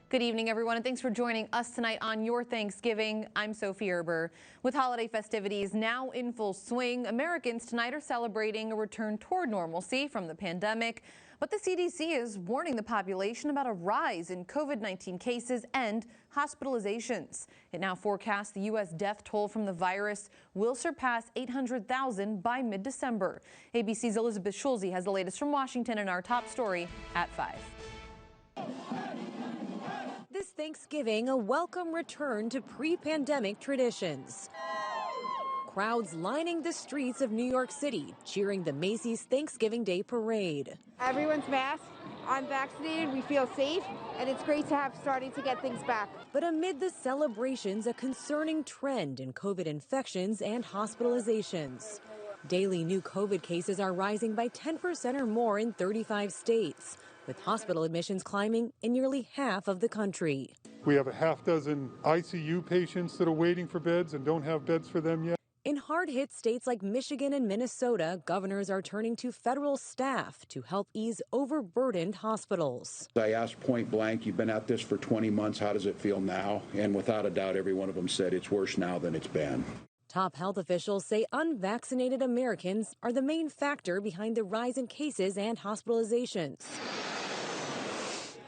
Good evening, everyone, and thanks for joining us tonight on your Thanksgiving. I'm Sophie Erber. With holiday festivities now in full swing, Americans tonight are celebrating a return toward normalcy from the pandemic. But the CDC is warning the population about a rise in COVID-19 cases and hospitalizations. It now forecasts the U.S. death toll from the virus will surpass 800,000 by mid-December. ABC's Elizabeth Schulze has the latest from Washington in our top story at 5. This Thanksgiving, a welcome return to pre-pandemic traditions. Crowds lining the streets of New York City, cheering the Macy's Thanksgiving Day Parade. Everyone's masked. I'm vaccinated. We feel safe, and it's great to have starting to get things back. But amid the celebrations, a concerning trend in COVID infections and hospitalizations. Daily new COVID cases are rising by 10% or more in 35 states, with hospital admissions climbing in nearly half of the country. We have a half dozen ICU patients that are waiting for beds and don't have beds for them yet. In hard-hit states like Michigan and Minnesota, governors are turning to federal staff to help ease overburdened hospitals. I asked point blank, you've been at this for 20 months, how does it feel now? And without a doubt, every one of them said it's worse now than it's been. Top health officials say unvaccinated Americans are the main factor behind the rise in cases and hospitalizations.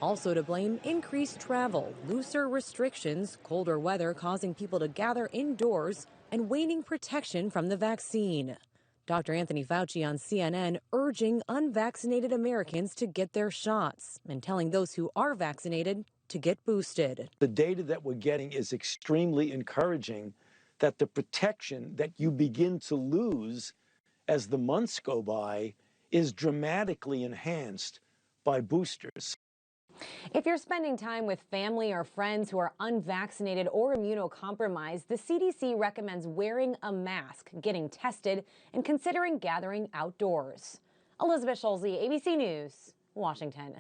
Also to blame, increased travel, looser restrictions, colder weather causing people to gather indoors, and waning protection from the vaccine. Dr. Anthony Fauci on CNN urging unvaccinated Americans to get their shots and telling those who are vaccinated to get boosted. The data that we're getting is extremely encouraging that the protection that you begin to lose as the months go by is dramatically enhanced by boosters. If you're spending time with family or friends who are unvaccinated or immunocompromised, the CDC recommends wearing a mask, getting tested, and considering gathering outdoors. Elizabeth Schulze, ABC News, Washington.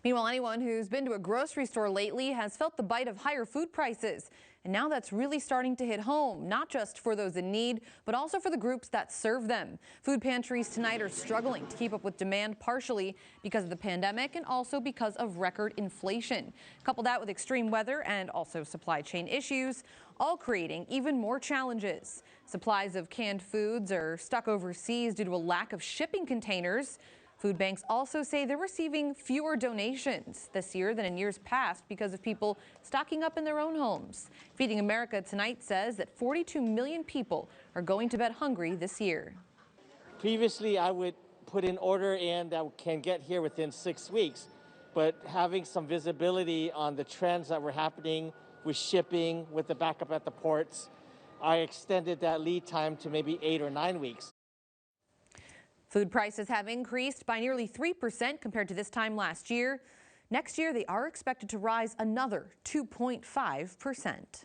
Meanwhile, anyone who's been to a grocery store lately has felt the bite of higher food prices. And now that's really starting to hit home, not just for those in need, but also for the groups that serve them. Food pantries tonight are struggling to keep up with demand, partially because of the pandemic and also because of record inflation. Couple that with extreme weather and also supply chain issues, all creating even more challenges. Supplies of canned foods are stuck overseas due to a lack of shipping containers. Food banks also say they're receiving fewer donations this year than in years past because of people stocking up in their own homes. Feeding America tonight says that 42 million people are going to bed hungry this year. Previously, I would put an order in that can get here within 6 weeks, but having some visibility on the trends that were happening with shipping, with the backup at the ports, I extended that lead time to maybe 8 or 9 weeks. Food prices have increased by nearly 3% compared to this time last year. Next year, they are expected to rise another 2.5%.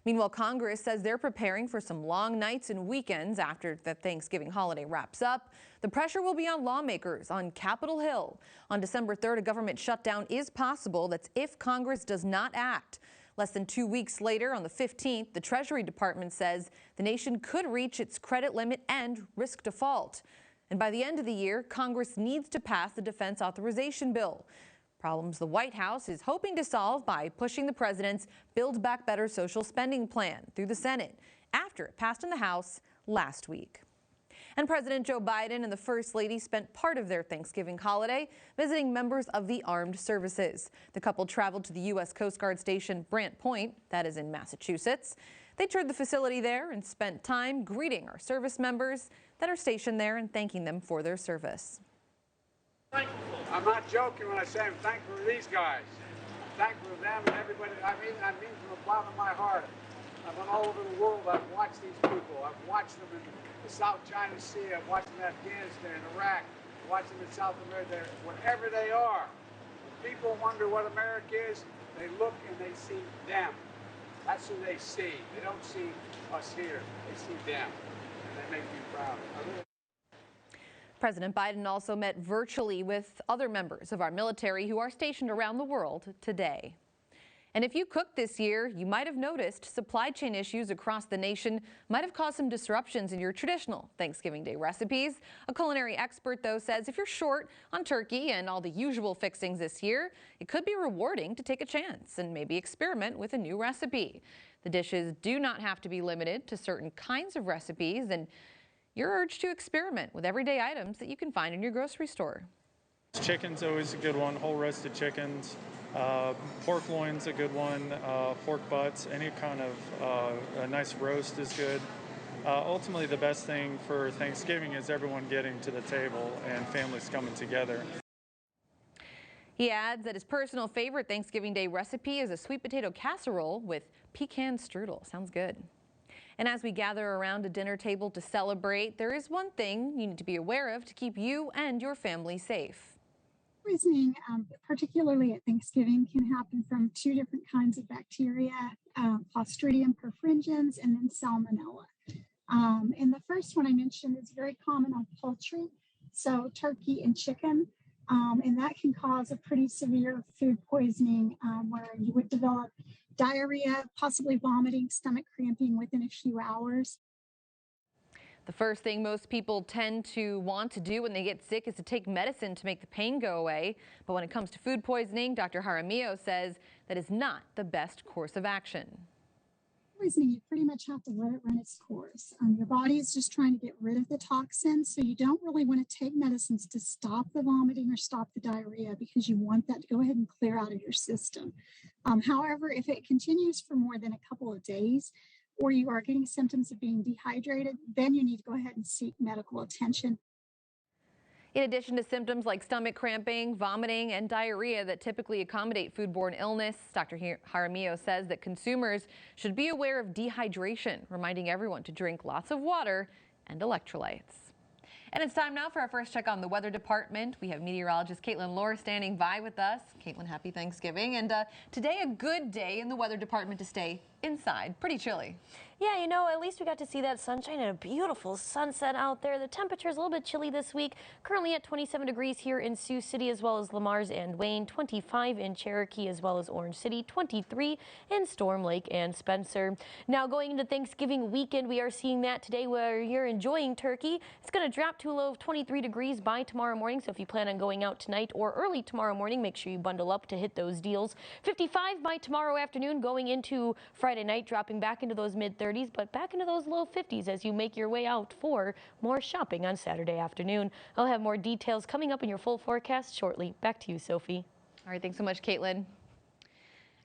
Meanwhile, Congress says they're preparing for some long nights and weekends after the Thanksgiving holiday wraps up. The pressure will be on lawmakers on Capitol Hill. On December 3rd, a government shutdown is possible. That's if Congress does not act. Less than 2 weeks later, on the 15th, the Treasury Department says the nation could reach its credit limit and risk default. And by the end of the year, Congress needs to pass the defense authorization bill. Problems the White House is hoping to solve by pushing the president's Build Back Better social spending plan through the Senate after it passed in the House last week. And President Joe Biden and the First Lady spent part of their Thanksgiving holiday visiting members of the armed services. The couple traveled to the U.S. Coast Guard station Brant Point, that is in Massachusetts. They toured the facility there and spent time greeting our service members that are stationed there and thanking them for their service. I'm not joking when I say I'm thankful for these guys. I'm thankful for them and everybody. I mean from the bottom of my heart. I've been all over the world. I've watched these people. I've watched them in the South China Sea. I've watched them in Afghanistan, Iraq. I've watched them in South America. Wherever they are, when people wonder what America is, they look and they see them. That's who they see. They don't see us here. They see them. And they make me proud. President Biden also met virtually with other members of our military who are stationed around the world today. And if you cooked this year, you might have noticed supply chain issues across the nation might have caused some disruptions in your traditional Thanksgiving Day recipes. A culinary expert, though, says if you're short on turkey and all the usual fixings this year, it could be rewarding to take a chance and maybe experiment with a new recipe. The dishes do not have to be limited to certain kinds of recipes, and you're urged to experiment with everyday items that you can find in your grocery store. Chicken's always a good one, whole roasted chickens. Pork loin's a good one, pork butts, any kind of a nice roast is good. Ultimately, the best thing for Thanksgiving is everyone getting to the table and families coming together. He adds that his personal favorite Thanksgiving Day recipe is a sweet potato casserole with pecan strudel. Sounds good. And as we gather around a dinner table to celebrate, there is one thing you need to be aware of to keep you and your family safe. Poisoning, particularly at Thanksgiving, can happen from two different kinds of bacteria, Clostridium perfringens and then Salmonella. And the first one I mentioned is very common on poultry, so turkey and chicken, and that can cause a pretty severe food poisoning where you would develop diarrhea, possibly vomiting, stomach cramping within a few hours. The first thing most people tend to want to do when they get sick is to take medicine to make the pain go away. But when it comes to food poisoning, Dr. Jaramillo says that is not the best course of action. Poisoning, you pretty much have to let it run its course. Your body is just trying to get rid of the toxin, so you don't really want to take medicines to stop the vomiting or stop the diarrhea because you want that to go ahead and clear out of your system. However, if it continues for more than a couple of days, or you are getting symptoms of being dehydrated, then you need to go ahead and seek medical attention. In addition to symptoms like stomach cramping, vomiting, and diarrhea that typically accommodate foodborne illness, Dr. Jaramillo says that consumers should be aware of dehydration, reminding everyone to drink lots of water and electrolytes. And it's time now for our first check on the weather department. We have meteorologist Caitlin Lohr standing by with us. Caitlin, happy Thanksgiving. And today a good day in the weather department to stay inside. Pretty chilly. Yeah, you know, at least we got to see that sunshine and a beautiful sunset out there. The temperature is a little bit chilly this week. Currently at 27 degrees here in Sioux City, as well as Lamars and Wayne, 25 in Cherokee, as well as Orange City, 23 in Storm Lake and Spencer. Now going into Thanksgiving weekend, we are seeing that today where you're enjoying turkey. It's going to drop to a low of 23 degrees by tomorrow morning. So if you plan on going out tonight or early tomorrow morning, make sure you bundle up to hit those deals. 55 by tomorrow afternoon, going into Friday night, dropping back into those mid-30s. But back into those low 50s as you make your way out for more shopping on Saturday afternoon. I'll have more details coming up in your full forecast shortly. Back to you, Sophie. All right, thanks so much, Caitlin.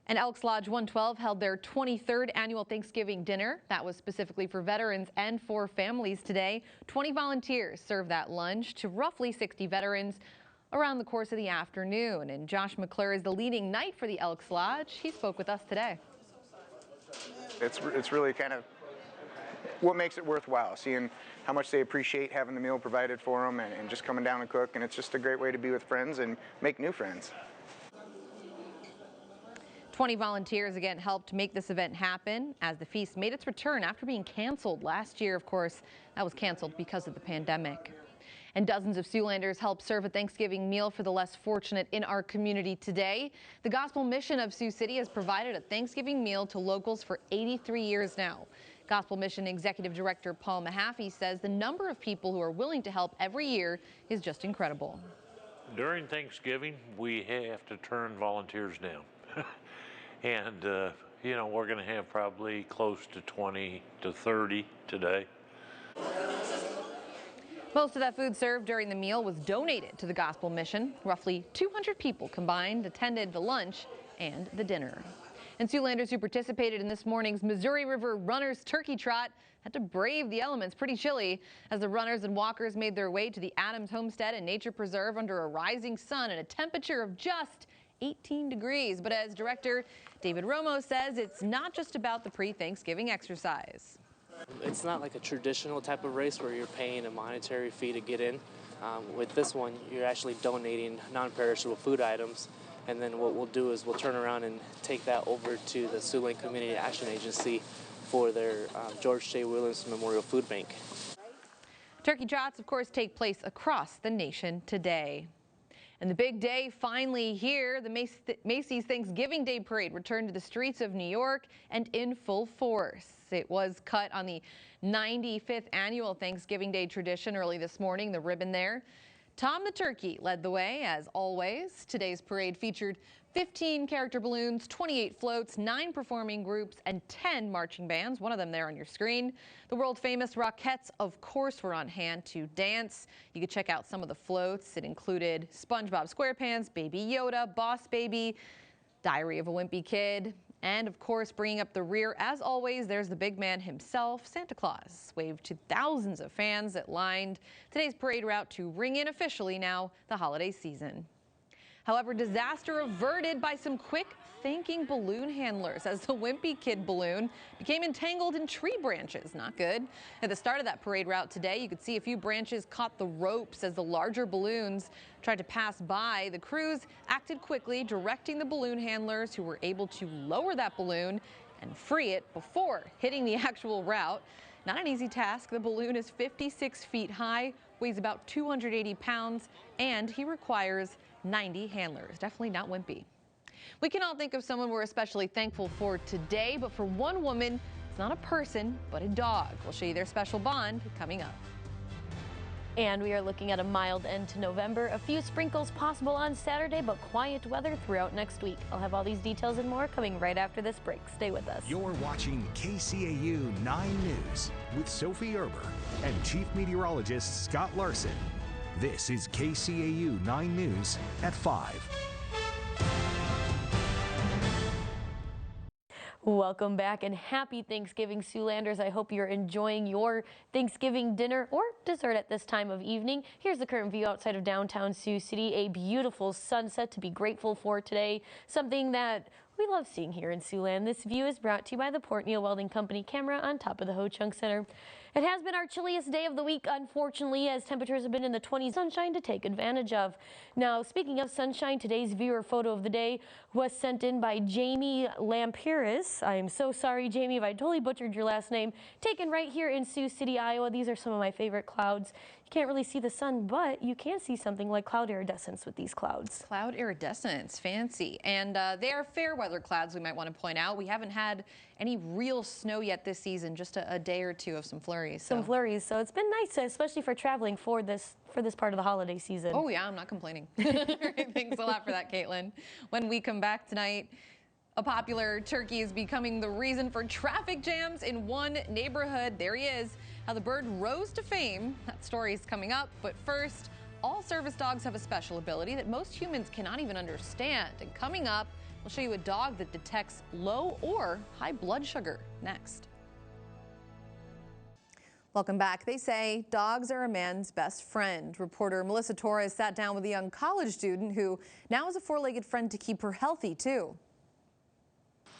And Elks Lodge 112 held their 23rd annual Thanksgiving dinner. That was specifically for veterans and for families today. 20 volunteers served that lunch to roughly 60 veterans around the course of the afternoon. And Josh McClure is the leading knight for the Elks Lodge. He spoke with us today. It's really kind of what makes it worthwhile, seeing how much they appreciate having the meal provided for them and just coming down and cook. And it's just a great way to be with friends and make new friends. 20 volunteers again helped make this event happen as the feast made its return after being canceled last year. Of course, that was canceled because of the pandemic. And dozens of Siouxlanders helped serve a Thanksgiving meal for the less fortunate in our community today. The Gospel Mission of Sioux City has provided a Thanksgiving meal to locals for 83 years now. Gospel Mission Executive Director Paul Mahaffey says the number of people who are willing to help every year is just incredible. During Thanksgiving, we have to turn volunteers down. And, you know, we're going to have probably close to 20 to 30 today. Most of that food served during the meal was donated to the Gospel Mission. Roughly 200 people combined attended the lunch and the dinner. And Siouxlanders who participated in this morning's Missouri River Runners Turkey Trot had to brave the elements pretty chilly as the runners and walkers made their way to the Adams Homestead and Nature Preserve under a rising sun and a temperature of just 18 degrees. But as Director David Romo says, it's not just about the pre-Thanksgiving exercise. It's not like a traditional type of race where you're paying a monetary fee to get in. With this one, you're actually donating non-perishable food items. And then what we'll do is we'll turn around and take that over to the Siouxland Community Action Agency for their George J. Williams Memorial Food Bank. Turkey trots, of course, take place across the nation today. And the big day finally here. The Macy's Thanksgiving Day Parade returned to the streets of New York and in full force. It was cut on the 95th annual Thanksgiving Day tradition early this morning, the ribbon there. Tom the Turkey led the way, as always. Today's parade featured 15 character balloons, 28 floats, 9 performing groups, and 10 marching bands, one of them there on your screen. The world-famous Rockettes, of course, were on hand to dance. You could check out some of the floats. It included SpongeBob SquarePants, Baby Yoda, Boss Baby, Diary of a Wimpy Kid, and, of course, bringing up the rear, as always, there's the big man himself, Santa Claus, waved to thousands of fans that lined today's parade route to ring in officially now the holiday season. However, disaster averted by some quick thinking balloon handlers as the Wimpy Kid balloon became entangled in tree branches. Not good. At the start of that parade route today, you could see a few branches caught the ropes as the larger balloons tried to pass by. The crews acted quickly, directing the balloon handlers, who were able to lower that balloon and free it before hitting the actual route. Not an easy task. The balloon is 56 feet high, weighs about 280 pounds, and he requires 90 handlers. Definitely not wimpy. We can all think of someone we're especially thankful for today, but for one woman, it's not a person, but a dog. We'll show you their special bond coming up. And we are looking at a mild end to November. A few sprinkles possible on Saturday, but quiet weather throughout next week. I'll have all these details and more coming right after this break. Stay with us. You're watching KCAU 9 News with Sophie Erber and Chief Meteorologist Scott Larson. This is KCAU 9 News at 5. Welcome back and happy Thanksgiving, Siouxlanders. I hope you're enjoying your Thanksgiving dinner or dessert at this time of evening. Here's the current view outside of downtown Sioux City. A beautiful sunset to be grateful for today. Something that we love seeing here in Siouxland. This view is brought to you by the Port Neal Welding Company camera on top of the Ho-Chunk Center. It has been our chilliest day of the week, unfortunately, as temperatures have been in the 20s. Sunshine to take advantage of. Now, speaking of sunshine, today's viewer photo of the day was sent in by Jamie Lampiris. I am so sorry, Jamie, if I totally butchered your last name. Taken right here in Sioux City, Iowa. These are some of my favorite clouds. You can't really see the sun, but you can see something like cloud iridescence with these clouds. Cloud iridescence, fancy. And they are fair weather clouds, we might want to point out. We haven't had any real snow yet this season, just a day or two of some flurries. Some flurries, so it's been nice, especially for traveling for this part of the holiday season. Oh yeah, I'm not complaining. Thanks a lot for that, Caitlin. When we come back tonight, a popular turkey is becoming the reason for traffic jams in one neighborhood. There he is, how the bird rose to fame. That story is coming up, but first, all service dogs have a special ability that most humans cannot even understand. And coming up, we'll show you a dog that detects low or high blood sugar next. Welcome back. They say dogs are a man's best friend. Reporter Melissa Torres sat down with a young college student who now has a four-legged friend to keep her healthy, too.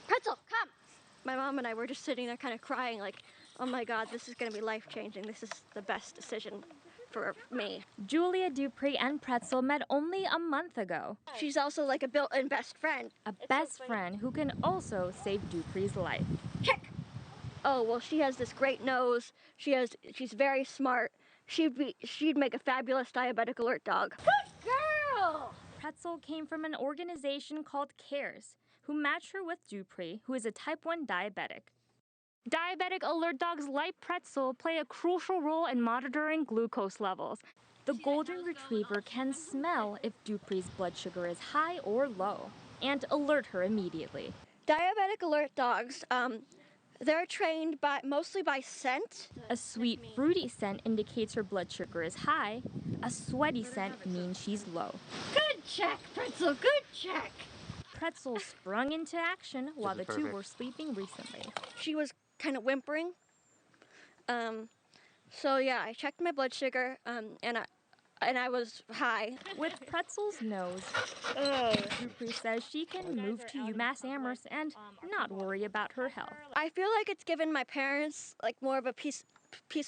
Pretzel, come! My mom and I were just sitting there kind of crying like, oh my God, this is going to be life-changing. This is the best decision for me. Julia Dupree and Pretzel met only a month ago. She's also like a built-in best friend. A best friend who can also save Dupree's life. Check! Oh, well, she has this great nose. She's very smart. She'd make a fabulous diabetic alert dog. Good girl! Pretzel came from an organization called CARES, who matched her with Dupree, who is a type 1 diabetic. Diabetic alert dogs like Pretzel play a crucial role in monitoring glucose levels. The golden retriever can smell if Dupree's blood sugar is high or low and alert her immediately. Diabetic alert dogs, they're trained mostly by scent. A sweet, fruity scent indicates her blood sugar is high. A sweaty scent means she's low. Good check, Pretzel, good check! Pretzel sprung into action while the two were sleeping recently. She was kind of whimpering. So yeah, I checked my blood sugar, and I was high. With Pretzel's nose, Dupree says she can move to UMass Amherst and not worry about her health. I feel like it's given my parents like more of a peace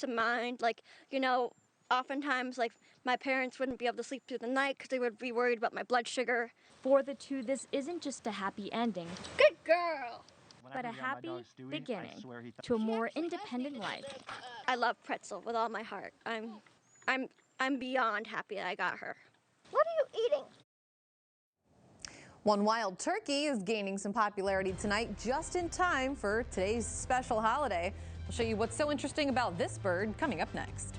of mind. Like, you know, oftentimes like my parents wouldn't be able to sleep through the night because they would be worried about my blood sugar. For the two, this isn't just a happy ending. Good girl! But a happy beginning to a more independent life. I love Pretzel with all my heart. I'm beyond happy that I got her. What are you eating? One wild turkey is gaining some popularity tonight just in time for today's special holiday. We'll show you what's so interesting about this bird coming up next.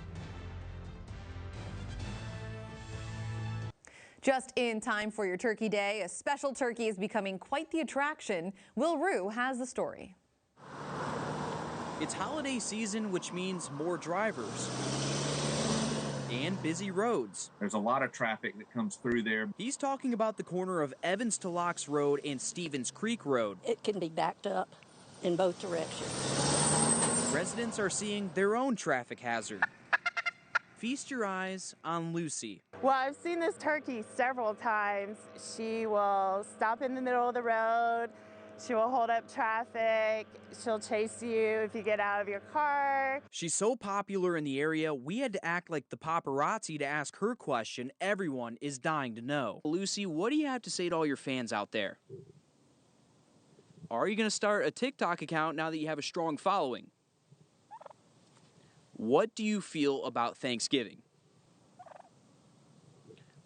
Just in time for your Turkey Day, a special turkey is becoming quite the attraction. Will Rue has the story. It's holiday season, which means more drivers and busy roads. There's a lot of traffic that comes through there. He's talking about the corner of Evans to Locks Road and Stevens Creek Road. It can be backed up in both directions. Residents are seeing their own traffic hazard. Feast your eyes on Lucy. Well, I've seen this turkey several times. She will stop in the middle of the road. She will hold up traffic. She'll chase you if you get out of your car. She's so popular in the area, we had to act like the paparazzi to ask her question everyone is dying to know. Lucy, what do you have to say to all your fans out there? Are you going to start a TikTok account now that you have a strong following? What do you feel about Thanksgiving?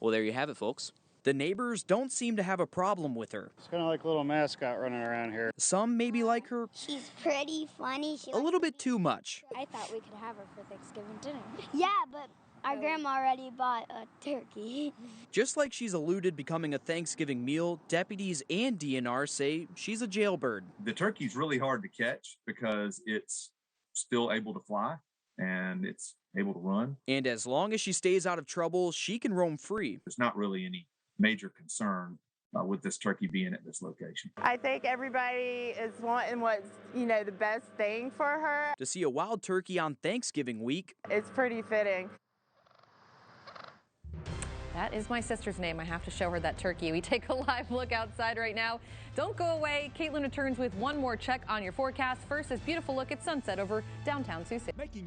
Well, there you have it, folks. The neighbors don't seem to have a problem with her. It's kind of like a little mascot running around here. Some maybe like her. She's pretty, funny. A little bit too much. I thought we could have her for Thanksgiving dinner. Yeah, but our grandma already bought a turkey. Just like she's eluded becoming a Thanksgiving meal, deputies and DNR say she's a jailbird. The turkey's really hard to catch because it's still able to fly and it's able to run. And as long as she stays out of trouble, she can roam free. There's not really any major concern with this turkey being at this location. I think everybody is wanting what's, the best thing for her. To see a wild turkey on Thanksgiving week, it's pretty fitting. That is my sister's name. I have to show her that turkey. We take a live look outside right now. Don't go away. Caitlin returns with one more check on your forecast. First, this beautiful look at sunset over downtown Sioux City.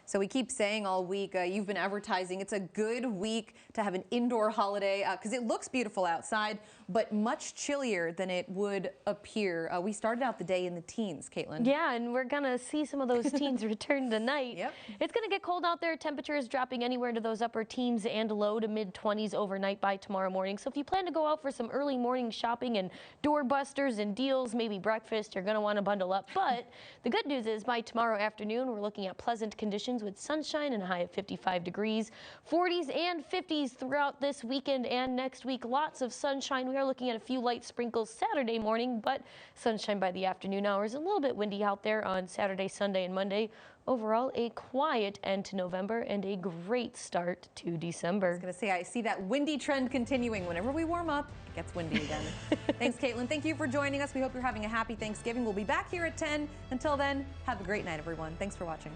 So we keep saying all week, you've been advertising, it's a good week to have an indoor holiday because it looks beautiful outside, but much chillier than it would appear. We started out the day in the teens, Caitlin. Yeah, and we're going to see some of those teens return tonight. Yep. It's going to get cold out there. Temperatures dropping anywhere into those upper teens and low to mid-20s overnight by tomorrow morning. So if you plan to go out for some early morning shopping and doorbusters and deals, maybe breakfast, you're going to want to bundle up. But the good news is by tomorrow afternoon, we're looking at pleasant conditions with sunshine and a high of 55 degrees, 40s and 50s throughout this weekend and next week. Lots of sunshine. We are looking at a few light sprinkles Saturday morning, but sunshine by the afternoon hours. A little bit windy out there on Saturday, Sunday, and Monday. Overall, a quiet end to November and a great start to December. I was going to say, I see that windy trend continuing. Whenever we warm up, it gets windy again. Thanks, Caitlin. Thank you for joining us. We hope you're having a happy Thanksgiving. We'll be back here at 10. Until then, have a great night, everyone. Thanks for watching.